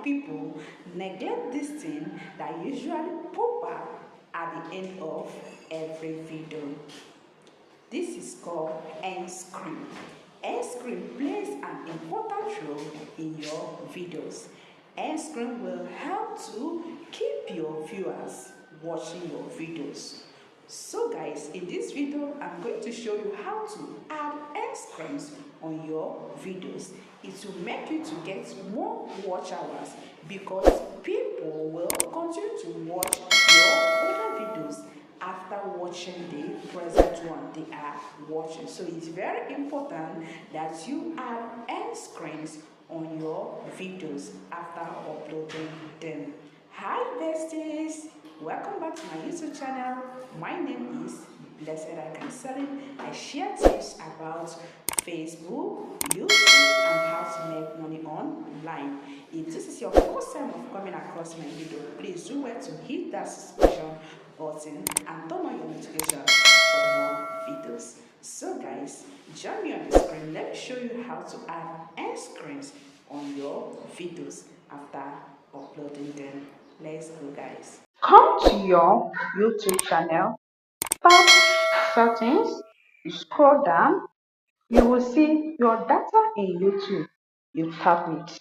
people neglect this thing that usually pop up at the end of every video. This is called end screen. End screen plays an important role in your videos. End screen will help to keep your viewers watching your videos. So guys, in this video, I'm going to show you how to add end screens on your videos. It will make you to get more watch hours because people will continue to watch your older videos after watching the present one they are watching. So it's very important that you add end screens on your videos after uploading them. Hi besties, welcome back to my YouTube channel. My name is Blessed Akanselin. I share tips about Facebook, YouTube, and how to make money online. If this is your first time of coming across my video, please do well to hit that subscription button and turn on your notifications for more videos. So guys, join me on the screen. Let me show you how to add end screens on your videos after uploading them. Let's go guys. Come to your YouTube channel, tap settings, you scroll down, you will see your data in YouTube. You tap it.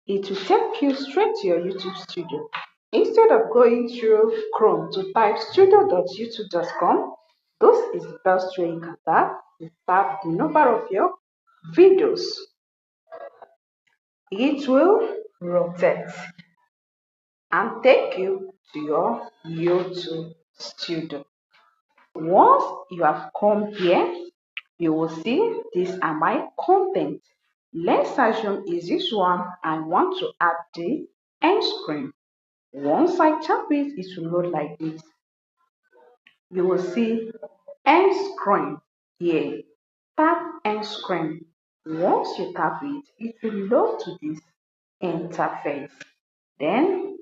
It will take you straight to your YouTube studio. Instead of going through Chrome to type studio.youtube.com, this is the best way you can tap. You tap the number of your videos. It will rotate and take you to your YouTube studio. Once you have come here, you will see these are my content. Let's assume is this one I want to add the end screen. Once I tap it, it will load like this. You will see end screen here. Tap end screen. Once you tap it, it will load to this interface. Then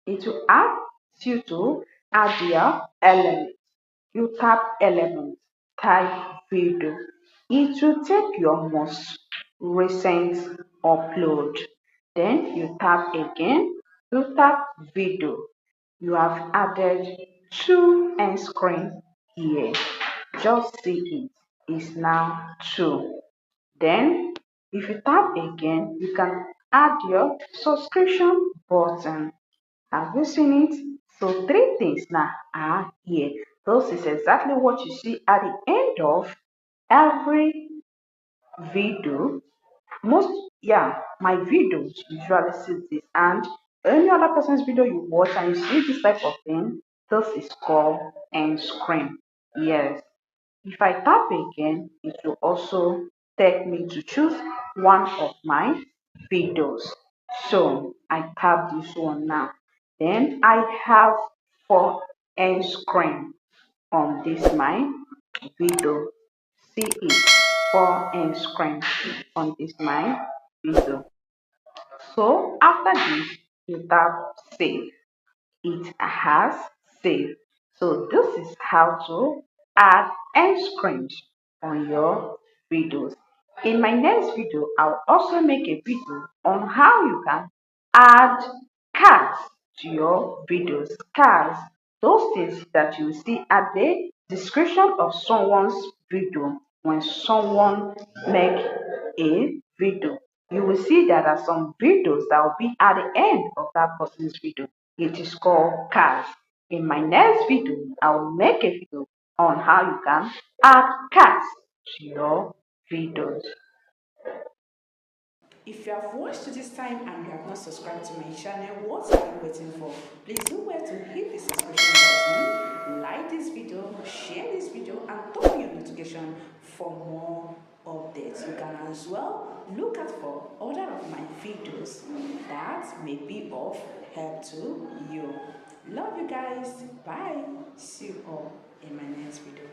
it will ask you to add your element. You tap element, type video. It will take your most recent upload. Then you tap again, you tap video. You have added two end screen here. Just see it. It's now two. Then if you tap again, you can add your subscription button. Have you seen it? So three things now are here. This is exactly what you see at the end of every video. My videos usually see this, and any other person's video you watch and you see this type of thing, this is called end screen. Yes. If I tap again, it will also take me to choose one of my videos. So I tap this one now. Then I have four end screen on this my video. See it, four end screen on this my video. So after this, you tap save. It has saved. So this is how to add end screens on your videos. In my next video, I'll also make a video on how you can add cards to your videos. Cards, those things that you see at the description of someone's video when someone make a video. You will see that there are some videos that will be at the end of that person's video. It is called cards. In my next video, I will make a video on how you can add cards to your videos. If you have watched to this time and you have not subscribed to my channel, what are you waiting for? Please do well to hit the subscription button, like this video, share this video, and turn on your notification for more updates. You can as well look out for other of my videos that may be of help to you. Love you guys. Bye. See you all in my next video.